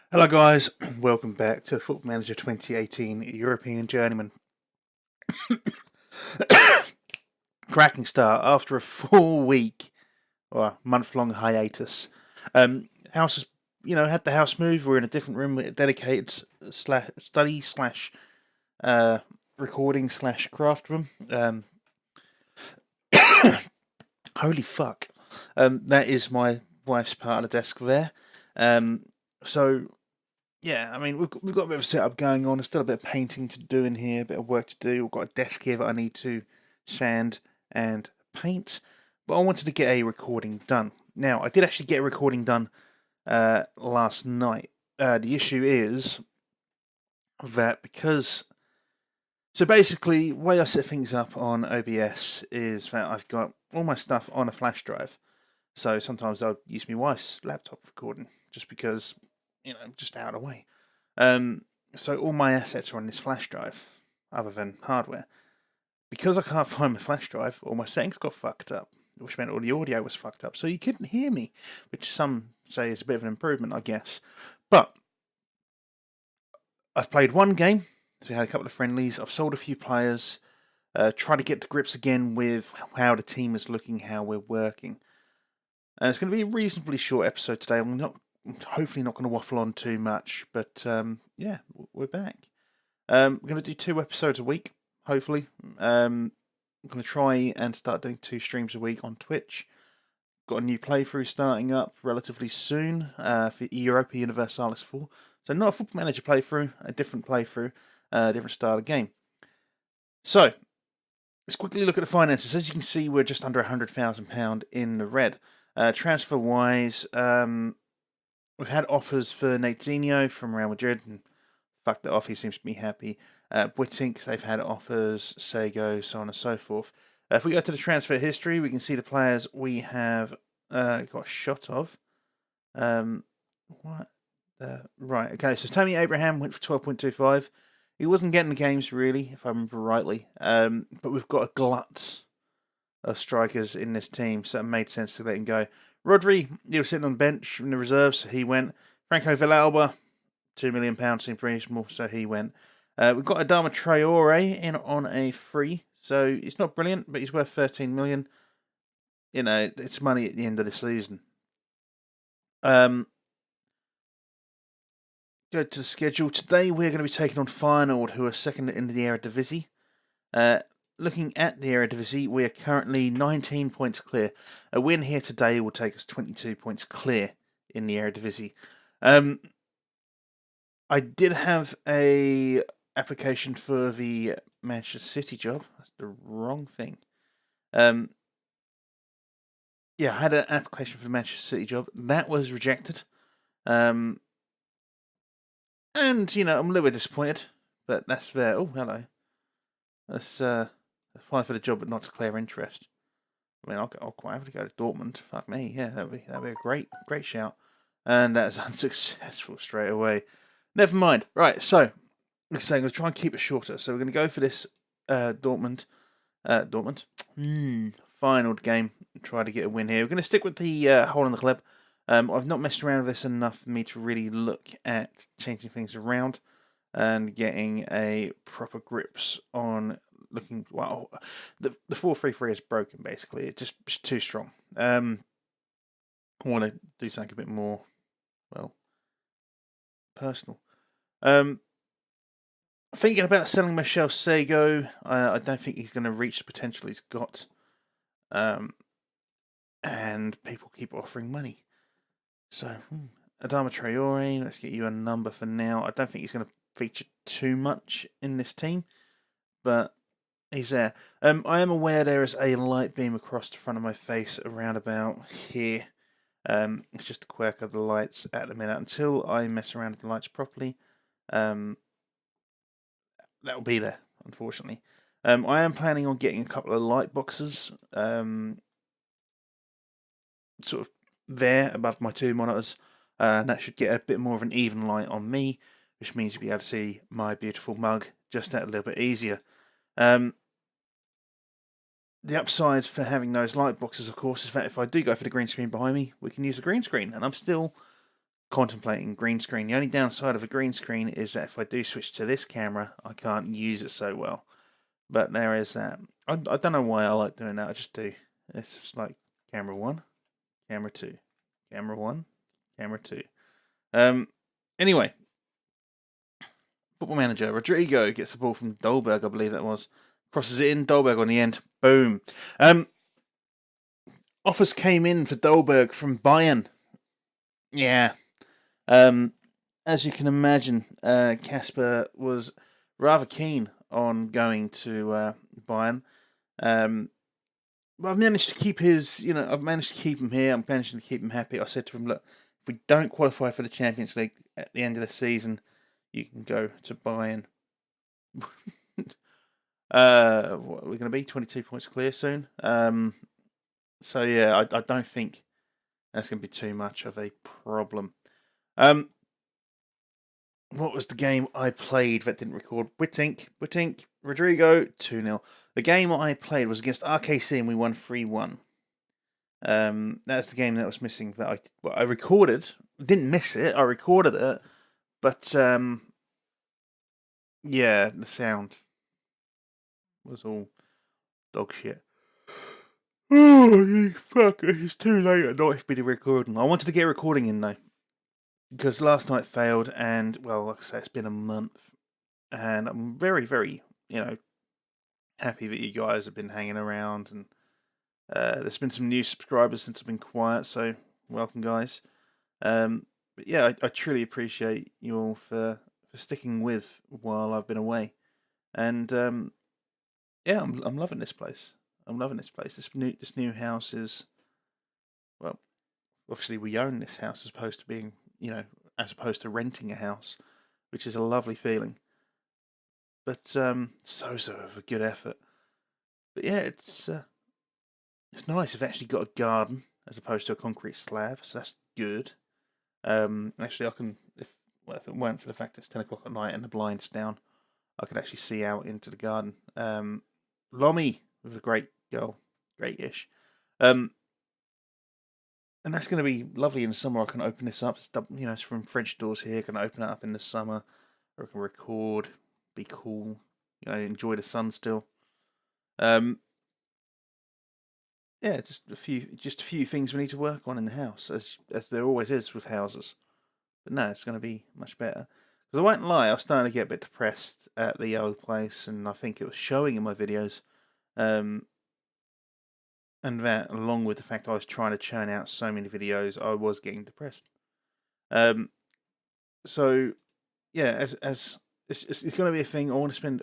Hello guys, welcome back to Football Manager 2018 European Journeyman. Cracking start after a 4-week or month-long hiatus. House has, had the house move. We're in a different room with a dedicated study slash recording slash craft room. Holy fuck. That is my wife's part of the desk there. So yeah, I mean, we've got a bit of a setup going on. There's still a bit of painting to do in here, a bit of work to do. We've got a desk here that I need to sand and paint. But I wanted to get a recording done. Now, I did actually get a recording done last night. The issue is that because... So basically, the way I set things up on OBS is that I've got all my stuff on a flash drive. So sometimes I'll use my wife's laptop recording, just because... just out of the way. So all my assets are on this flash drive, other than hardware. Because I can't find my flash drive, all my settings got fucked up, which meant all the audio was fucked up, so you couldn't hear me, which some say is a bit of an improvement, I guess. But I've played one game, so we had a couple of friendlies, I've sold a few players, tried to get to grips again with how the team is looking, how we're working. And it's going to be a reasonably short episode today. I'm hopefully not going to waffle on too much, but yeah, we're back. We're going to do 2 episodes a week, hopefully. I'm going to try and start doing 2 streams a week on Twitch. Got a new playthrough starting up relatively soon for Europa Universalis 4. So not a Football Manager playthrough, a different playthrough, different style of game. So, let's quickly look at the finances. As you can see, we're just under £100,000 in the red. Transfer-wise, we've had offers for Natezinho from Real Madrid, and fuck that off, he seems to be happy. Boitink, they've had offers, Sego, so on and so forth. If we go to the transfer history, we can see the players we have got a shot of. Right, okay, so Tammy Abraham went for 12.25. He wasn't getting the games, really, if I remember rightly. But we've got a glut of strikers in this team, so it made sense to let him go. Rodri, he was sitting on the bench in the reserves, so he went. Franco Villalba, £2 million seemed reasonable, so he went. We've got Adama Traore in on a free, so he's not brilliant, but he's worth 13 million. It's money at the end of the season. Go to the schedule. Today we're going to be taking on Feyenoord, who are second in the eredevisie. Looking at the eredevisie, we are currently 19 points clear. A win here today will take us 22 points clear in the eredevisie. I did have a application for the Manchester City job. That's the wrong thing. Yeah, I had an application for the Manchester City job. That was rejected. And, I'm a little bit disappointed, but that's there. Oh, hello. Let's apply for the job but not declare interest. I mean, I'll quite happily go to Dortmund. Fuck me, yeah, that'd be a great shout. And that's unsuccessful straight away. Never mind. Right, so like I say, I'm going to try and keep it shorter. So we're going to go for this Dortmund Feyenoord game and try to get a win here. We're going to stick with the hole in the club. I've not messed around with this enough for me to really look at changing things around and getting a proper grips on looking. Well, the 4-3-3 is broken basically. It's just too strong. I want to do something a bit more, personal. Thinking about selling Michel Sego. I don't think he's going to reach the potential he's got. And people keep offering money. So, Adama Traore, let's get you a number for now. I don't think he's going to feature too much in this team, but he's there. I am aware there is a light beam across the front of my face around about here. It's just a quirk of the lights at the minute. Until I mess around with the lights properly, that will be there, unfortunately. I am planning on getting a couple of light boxes, sort of there above my 2 monitors, and that should get a bit more of an even light on me, which means you'll be able to see my beautiful mug just that little bit easier. The upside for having those light boxes, of course, is that if I do go for the green screen behind me, we can use the green screen, and I'm still contemplating green screen. The only downside of a green screen is that if I do switch to this camera, I can't use it so well. But there is that. I don't know why I like doing that. I just do. It's just like camera 1, camera 2, camera 1, camera 2. Anyway, Football Manager. Rodrigo gets the ball from Dolberg, I believe that was. Crosses it in. Dolberg on the end. Boom. Offers came in for Dolberg from Bayern. Yeah. As you can imagine, Casper was rather keen on going to Bayern. But I've managed to keep I've managed to keep him here. I'm managing to keep him happy. I said to him, look, if we don't qualify for the Champions League at the end of the season, you can go to Bayern. What are we going to be? 22 points clear soon. So yeah, I don't think that's going to be too much of a problem. What was the game I played that didn't record? Wittink, Rodrigo, 2-0. The game I played was against RKC and we won 3-1. That's the game that was missing that I recorded. Didn't miss it, I recorded it. But, yeah, the sound was all dog shit. Oh, fuck, it's too late at night for me to record. I wanted to get a recording in, though. Because last night failed, and, well, like I say, it's been a month. And I'm very, very, happy that you guys have been hanging around. And there's been some new subscribers since I've been quiet, so welcome, guys. But yeah, I truly appreciate you all for sticking with while I've been away. And yeah, I'm loving this place. I'm loving this place. This new house is, well, obviously we own this house as opposed to being, as opposed to renting a house, which is a lovely feeling. But so of a good effort. But yeah, it's nice. I've actually got a garden as opposed to a concrete slab, so that's good. Actually, I can if it weren't for the fact it's 10 o'clock at night and the blind's down, I could actually see out into the garden. Lomi with a great goal, great-ish. And that's going to be lovely in the summer. I can open this up. It's from French doors here. I can open it up in the summer, or I can record, be cool, enjoy the sun still. Yeah, just a few things we need to work on in the house, as there always is with houses. But no, it's going to be much better. Because I won't lie, I was starting to get a bit depressed at the old place, and I think it was showing in my videos. And that, along with the fact I was trying to churn out so many videos, I was getting depressed. So yeah, as it's going to be a thing. I want to spend,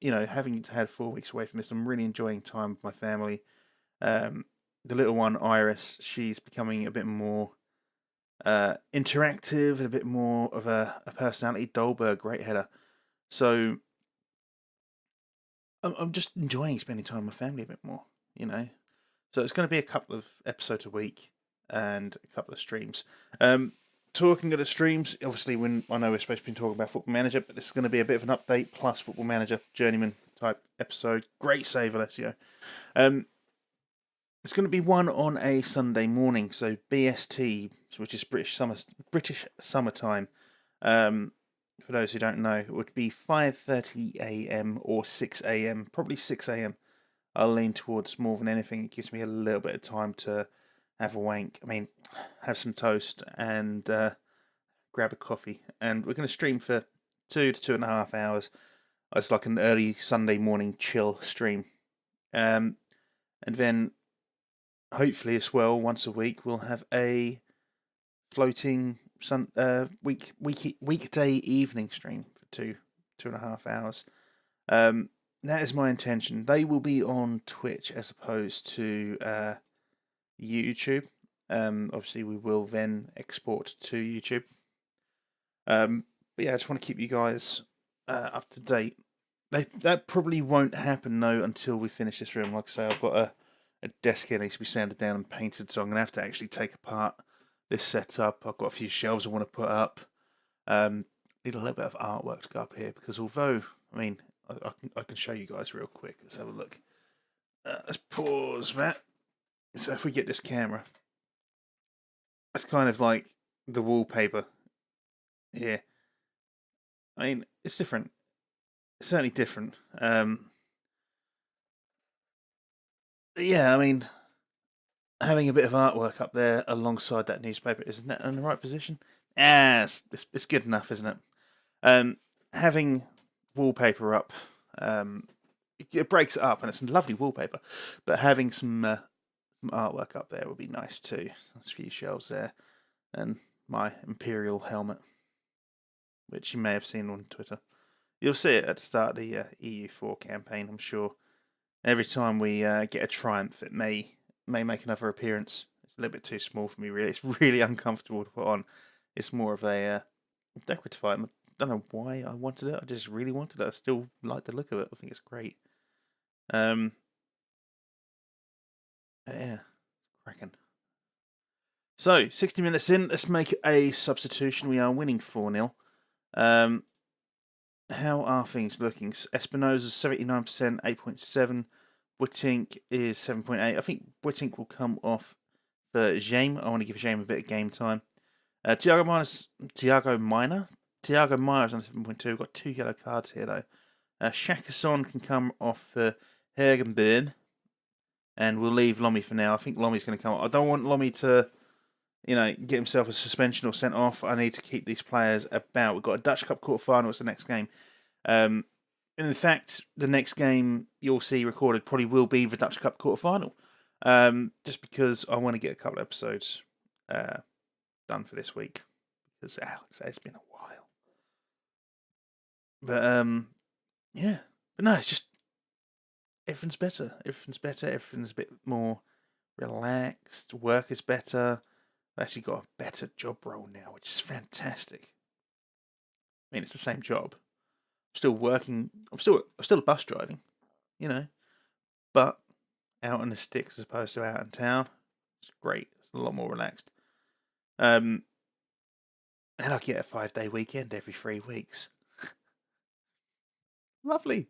having had 4 weeks away from this, I'm really enjoying time with my family. The little one, Iris, she's becoming a bit more interactive and a bit more of a personality. Dolberg, great header. So I'm just enjoying spending time with my family a bit more, So it's going to be a couple of episodes a week and a couple of streams. Talking of the streams, obviously, I know we're supposed to be talking about Football Manager, but this is going to be a bit of an update plus Football Manager Journeyman type episode. Great save, Alessio. It's going to be one on a Sunday morning, so BST, which is British summertime. For those who don't know, it would be 5:30 a.m. or 6 a.m. Probably 6 a.m. I'll lean towards more than anything. It gives me a little bit of time to have a wank. Have some toast and grab a coffee. And we're going to stream for 2 to 2.5 hours. It's like an early Sunday morning chill stream. And then, hopefully as well, once a week, we'll have a floating weekday evening stream for 2.5 hours. That is my intention. They will be on Twitch as opposed to YouTube. Obviously, we will then export to YouTube. But yeah, I just want to keep you guys up to date. That probably won't happen though until we finish this room. Like I say, I've got a desk here that needs to be sanded down and painted, so I'm going to have to actually take apart this setup. I've got a few shelves I want to put up. Need a little bit of artwork to go up here because although, I can show you guys real quick. Let's have a look. Let's pause that. So if we get this camera, that's kind of like the wallpaper here. I mean, it's different. It's certainly different. Yeah, I mean, having a bit of artwork up there alongside that newspaper, isn't that in the right position? It's good enough, isn't it? Having wallpaper up, it breaks it up, and it's a lovely wallpaper. But having some artwork up there would be nice too. There's a few shelves there, and my Imperial helmet, which you may have seen on Twitter. You'll see it at the start of the EU4 campaign, I'm sure. Every time we get a triumph, it may make another appearance. It's a little bit too small for me, really. It's really uncomfortable to put on. It's more of a decorative item. I don't know why I wanted it. I just really wanted it. I still like the look of it. I think it's great. Yeah, cracking. So, 60 minutes in, let's make a substitution. We are winning 4-0. How are things looking? Espinosa's 79%, 8.7. Wittink is 7.8. I think Wittink will come off for James. I want to give James a bit of game time. Thiago Minor is on 7.2. We've got 2 yellow cards here, though. Shakason can come off for Hergenburn. And we'll leave Lomi for now. I think Lomi's going to come off. I don't want Lomi to, get himself a suspension or sent off. I need to keep these players about. We've got a Dutch Cup quarter-final. It's the next game. In fact, the next game you'll see recorded probably will be the Dutch Cup quarter-final. Just because I want to get a couple of episodes done for this week. Because, it's been a while. But, yeah. But no, it's just, everything's better. Everything's a bit more relaxed. Work is better. I've actually got a better job role now, which is fantastic. I mean, it's the same job. I'm still working. I'm still bus driving, but out in the sticks as opposed to out in town. It's great. It's a lot more relaxed. And I get a 5-day weekend every 3 weeks. Lovely.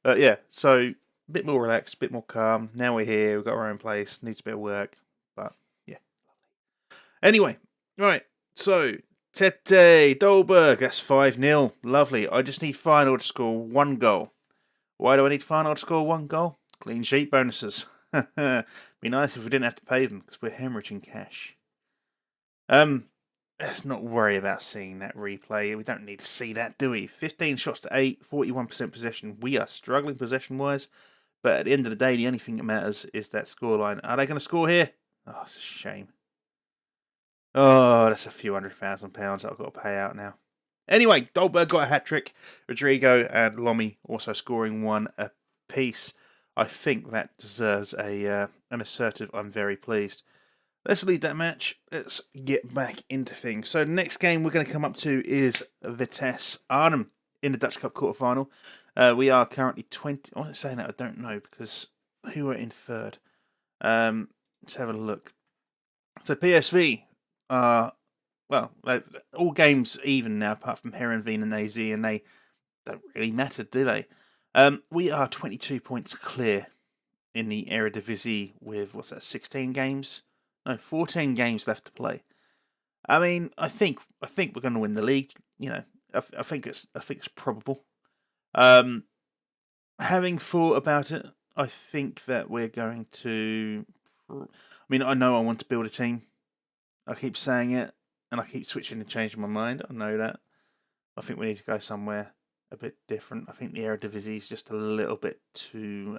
Yeah, so a bit more relaxed, a bit more calm. Now we're here. We've got our own place. Needs a bit of work, but yeah. Anyway, right. So Tete Dolberg, that's 5-0. Lovely. I just need Feyenoord to score 1 goal. Why do I need Feyenoord to score 1 goal? Clean sheet bonuses. Be nice if we didn't have to pay them because we're hemorrhaging cash. Let's not worry about seeing that replay. We don't need to see that, do we? 15 shots to 8, 41% possession. We are struggling possession-wise, but at the end of the day, the only thing that matters is that scoreline. Are they going to score here? Oh, it's a shame. Oh, that's a few £100,000 that I've got to pay out now. Anyway, Dolberg got a hat-trick. Rodrigo and Lomi also scoring 1 apiece. I think that deserves an assertive I'm very pleased. Let's lead that match. Let's get back into things. So the next game we're going to come up to is Vitesse Arnhem in the Dutch Cup quarter-final. We are currently 20... I'm saying that I don't know because who are in third? Let's have a look. So PSV are... Well, all games even now apart from Herenveen and AZ, and they don't really matter, do they? We are 22 points clear in the Eredivisie with, 16 games? No, 14 games left to play. I mean, I think we're going to win the league. I think it's probable. Having thought about it, I think that we're going to. I mean, I know I want to build a team. I keep saying it, and I keep switching and changing my mind. I know that. I think we need to go somewhere a bit different. I think the Eredivisie is just a little bit too.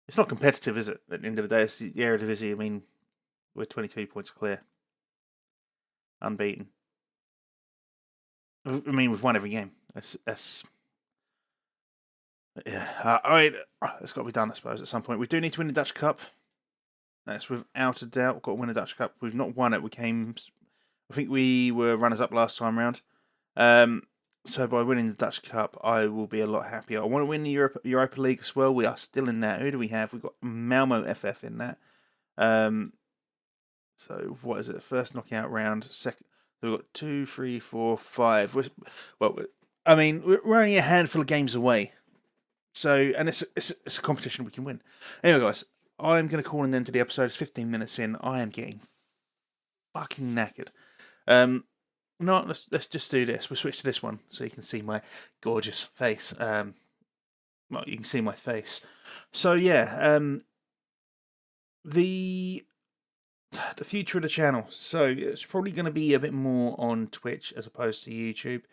It's not competitive, is it? At the end of the day, it's the Eredivisie. I mean, we're 22 points clear. Unbeaten. I mean, we've won every game. Yeah. It's got to be done, I suppose, at some point. We do need to win the Dutch Cup. That's without a doubt. We've got to win the Dutch Cup. We've not won it. I think we were runners-up last time round. So by winning the Dutch Cup, I will be a lot happier. I want to win the Europa League as well. We are still in that. Who do we have? We've got Malmo FF in that. So what is it? First knockout round. Second. So we've got 2, 3, 4, 5. We're only a handful of games away. So, and it's a competition we can win. Anyway, guys, I'm going to call an end to the episode. It's 15 minutes in. I am getting fucking knackered. No, let's just do this. We'll switch to this one so you can see my gorgeous face. Well, you can see my face. So yeah, the future of the channel. So it's probably going to be a bit more on Twitch as opposed to YouTube.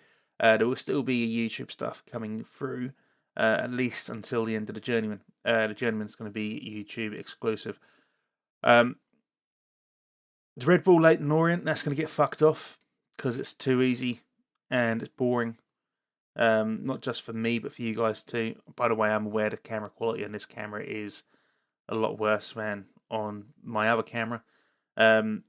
There will still be YouTube stuff coming through, at least until the end of the Journeyman. The Journeyman's going to be YouTube exclusive. The Red Bull Leighton Orient, that's going to get fucked off because it's too easy and it's boring. Not just for me, but for you guys too. By the way, I'm aware the camera quality on this camera is a lot worse than on my other camera. But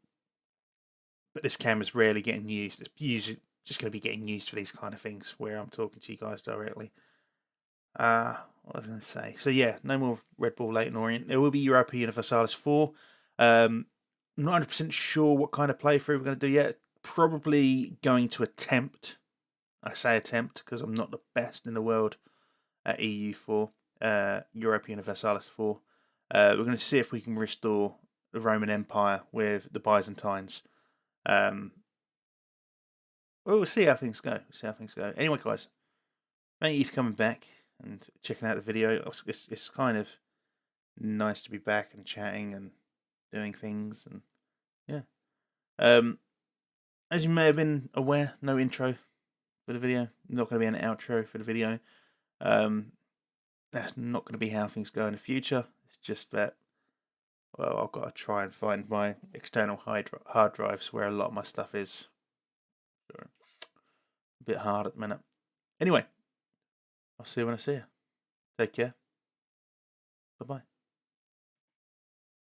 this camera's rarely getting used. It's usually just going to be getting used for these kind of things where I'm talking to you guys directly. What was I going to say? So yeah, no more Red Bull Leighton Orient. There will be Europa Universalis 4. Not 100% sure what kind of playthrough we're going to do yet. Probably going to attempt. I say attempt because I'm not the best in the world at EU4, Europa Universalis 4. We're going to see if we can restore the Roman Empire with the Byzantines. Well, we'll see how things go. Anyway, guys, thank you for coming back and checking out the video. It's kind of nice to be back and chatting and doing things, and yeah. As you may have been aware, no intro for the video. Not going to be an outro for the video. That's not going to be how things go in the future. It's just that, well, I've got to try and find my external hard drives where a lot of my stuff is. So, a bit hard at the minute. Anyway, I'll see you when I see you. Take care. Bye-bye.